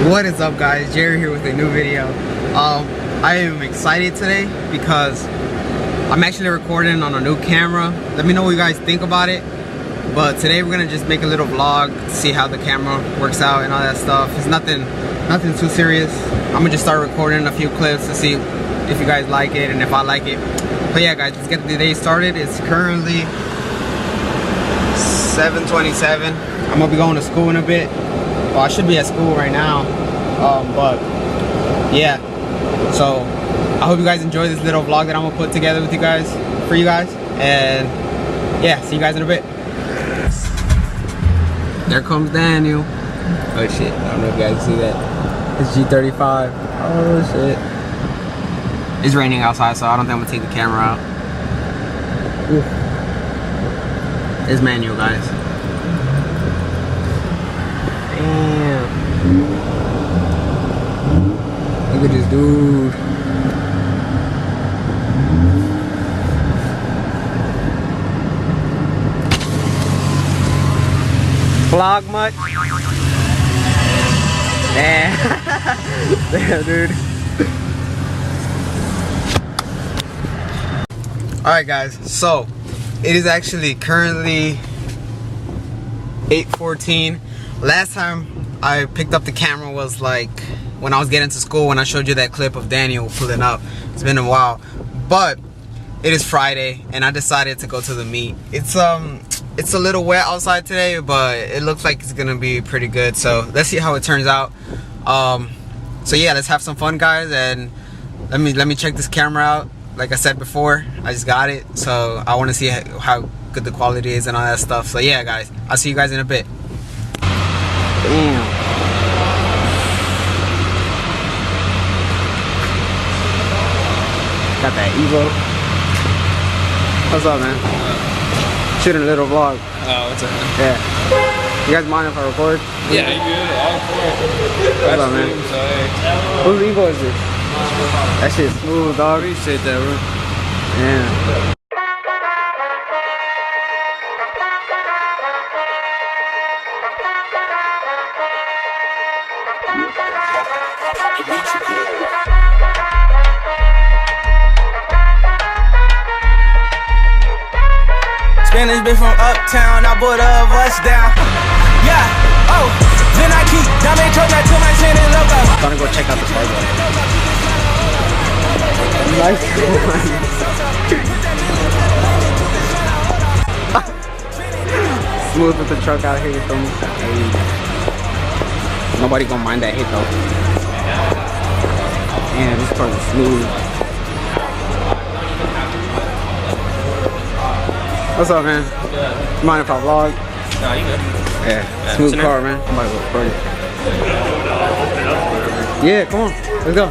What is up, guys? Jerry here with a new video. I am excited today because I'm actually recording on a new camera. Let me know what you guys think about it. But today we're gonna just make a little vlog to see how the camera works out and all that stuff. It's nothing too serious. I'm gonna just start recording a few clips to see if you guys like it and if I like it. But yeah, guys, let's get the day started. It's currently 7:27. I'm gonna be going to school in a bit. Well, I should be at school right now, but yeah. So I hope you guys enjoy this little vlog that I'm gonna put together with you guys, for you guys, and yeah, see you guys in a bit. There comes Daniel. Oh shit! I don't know if you guys see that. It's G35. Oh shit! It's raining outside, so I don't think I'm gonna take the camera out. Ooh. It's manual, guys. Damn. Look at this dude. Vlog much? Damn. Damn, dude. Alright, guys. So, it is actually currently 8:14. Last time I picked up the camera was like when I was getting to school, when I showed you that clip of Daniel pulling up. It's been a while, but it is Friday and I decided to go to the meet. It's a little wet outside today, but it looks like it's gonna be pretty good, so let's see how it turns out. So yeah, let's have some fun, guys, and let me check this camera out. Like I said before, I just got it, so I want to see how good the quality is and all that stuff. So yeah, guys, I'll see you guys in a bit. Damn. Got that Evo. What's up, man? Shooting a little vlog. Oh, what's up? Yeah. You guys mind if I record? Yeah, you good. I'll record. What's up, man? Whose Evo is this? That shit's smooth, dog. Appreciate that, bro. Yeah. Spanish bitch from uptown, I bought a bus down. Yeah, oh, then I keep diamond choke that to my chin and logo. I'm gonna go check out the Starbucks. Nice. Smooth with the truck out here from nobody gonna mind that hit though. Man, this part is smooth. What's up, man? Good. Mind if I vlog? No, you good. Yeah, smooth car, man. I'm about to go record it. Yeah, come on. Let's go.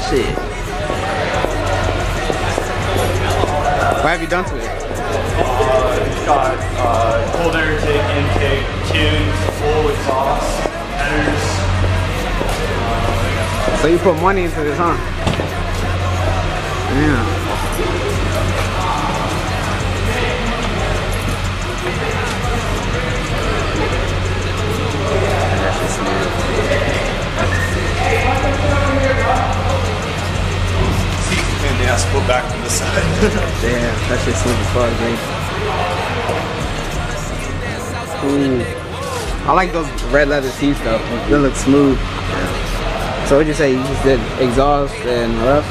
Shit. What have you done to it? It's got cold air intake, tunes, full exhaust, headers. So you put money into this, huh? Yeah. And the ass put back to the side. Damn, that shit's smooth as fuck, dude. Ooh. I like those red leather seats though. They look smooth. Yeah. So what'd you say? You just did exhaust and what else?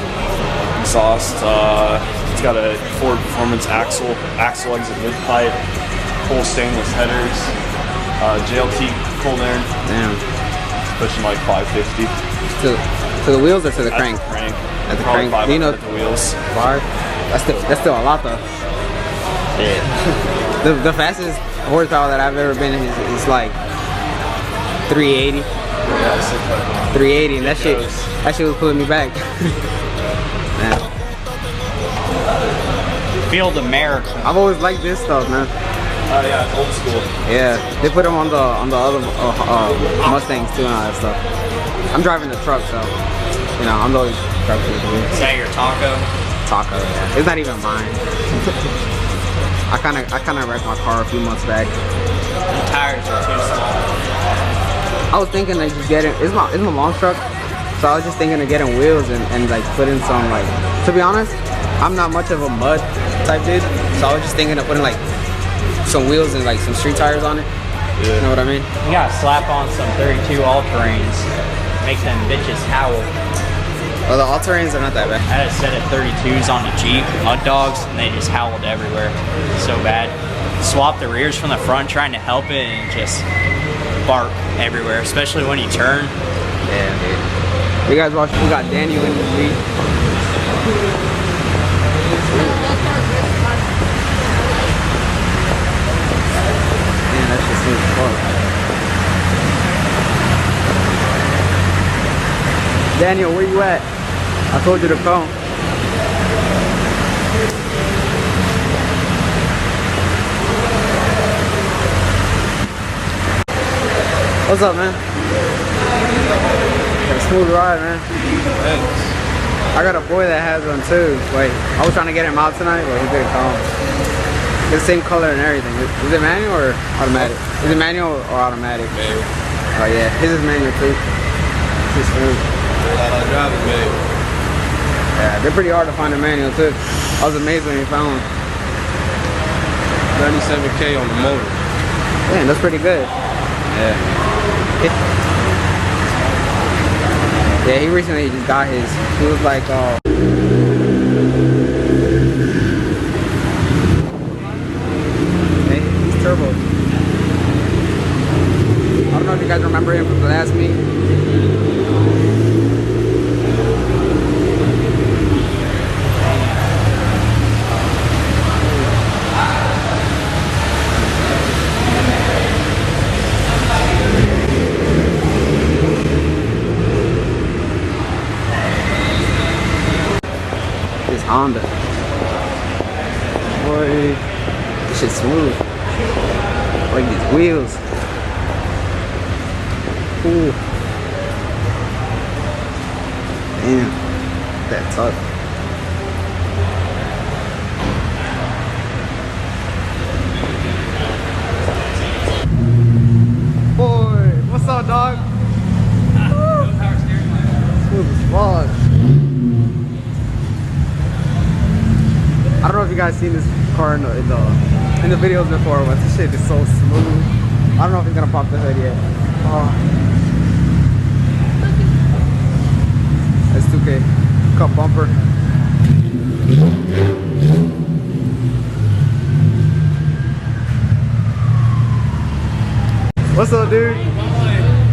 Exhaust. It's got a Ford Performance axle exit mid pipe, full stainless headers, JLT cold air. Damn. Pushing like 550. To the wheels or to the crank? At the crank. At the Probably crank. 500 You know, at the wheels. bar. That's still a lot though. Yeah. The fastest horsepower that I've ever been in is like 380. Yeah, 380, and that shit was pulling me back. Man. Field America. I've always liked this stuff, man. Yeah, it's old school. Yeah, they put them on the other Mustangs too and all that stuff. I'm driving the truck, so you know I'm the only truck with. Is that your taco? Taco, yeah. It's not even mine. I kind of wrecked my car a few months back. The tires are too small. I was thinking like just getting, it's my mom's truck, so I was just thinking of getting wheels and like putting some, like, to be honest, I'm not much of a mud type dude, so I was just thinking of putting like some wheels and like some street tires on it. Yeah. You know what I mean? You gotta slap on some 32 all-terrains, make them bitches howl. Well, the all-terrains are not that bad. I had a set of 32s on the Jeep, mud dogs, and they just howled everywhere. So bad. Swap the rears from the front, trying to help it, and just bark everywhere, especially when you turn. Yeah, dude. You guys watch, we got Daniel in the lead. Man, that's just smooth as fuck. Daniel, where you at? I told you to come. What's up, man? Got a smooth ride, man. Thanks. I got a boy that has one too. Wait, I was trying to get him out tonight, but he didn't come. It's the same color and everything. Is it manual or automatic? Is it manual or automatic? Manual. Oh yeah, his is manual too. It's smooth. Yeah, they're pretty hard to find a manual too. I was amazed when he found one. 97K on the motor. Man, that's pretty good. Yeah. Yeah, he recently just got his. He was like, hey, he's turbo. I don't know if you guys remember him from the last meet. Honda. Boy, this shit's smooth. Like these wheels. Ooh. Damn. That's tough. Boy, what's up, dog? Smooth as fuck. I don't know if you guys seen this car in the videos before, but this shit is so smooth. I don't know if he's gonna pop the hood yet. That's 2K. Cup bumper. What's up, dude?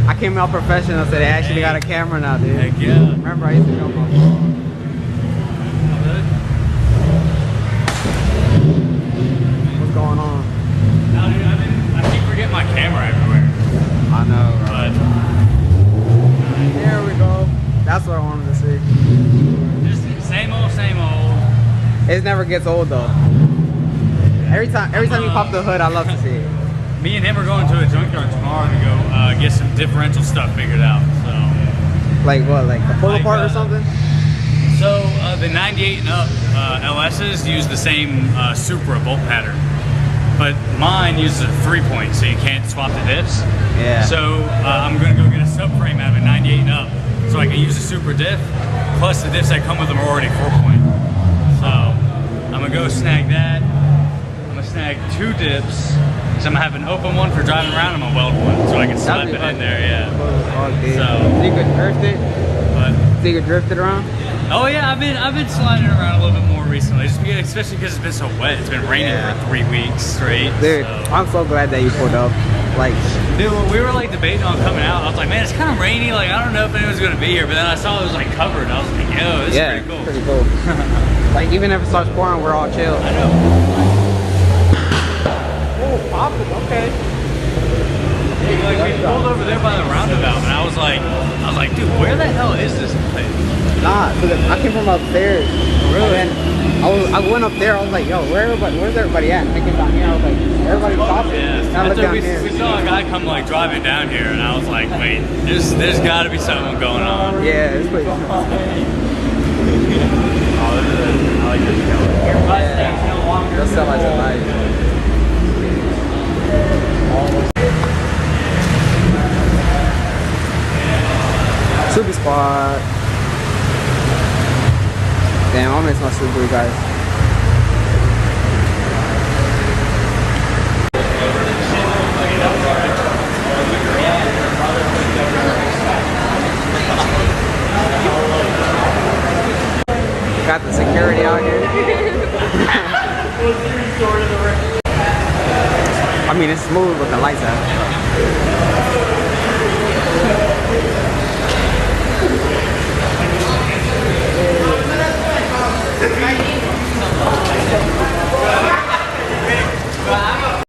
I came out professional, so they actually got a camera now, dude. Heck yeah. Remember, I used to film my phone. Going on? No, dude, I keep forgetting my camera everywhere. I know, right? But there we go. That's what I wanted to see. just same old. It never gets old though. Every time you pop the hood, I love to see it. Me and him are going to a junkyard tomorrow to go get some differential stuff figured out. So, like what? Like a pull apart or something? So the 98 and up LSs use the same Supra bolt pattern, but mine uses a 3-point, so you can't swap the diffs. Yeah. So I'm gonna go get a subframe out of a 98 and up, so I can use the Supra diff. Plus the diffs that come with them are already 4-point. So I'm gonna go snag that. I'm gonna snag 2 diffs. So I'm gonna have an open one for driving around. I'm gonna weld one, so I can slap it in there. Yeah. Okay. So you could drift it. But so you could drift it around. oh yeah, I've been sliding around a little bit more recently, just because, especially because it's been so wet. It's been raining for 3 weeks straight. Dude, so. I'm so glad that you pulled up. Like, dude, we were like debating on coming out. I was like, man, it's kind of rainy. Like, I don't know if anyone's gonna be here. But then I saw it was like covered. I was like, yo, this is pretty cool. Pretty cool. Like, even if it starts pouring, we're all chill. I know. Oh, pop it. Okay. Like we pulled over there by the roundabout, and I was like, dude, where the hell is this place? Nah, I came from upstairs. Really? And I went up there. I was like, yo, where's everybody at? And I came down here. I was like, everybody's talking. Yeah. I looked down here. We saw a guy come like driving down here, and I was like, wait, there's got to be something going on. Yeah, it's pretty. Oh, I like this color. Your Mustang's no longer. That's stuff I just like. Subi spot. Damn, I miss my Subaru, guys. Got the security out here. I mean, it's smooth with the lights out.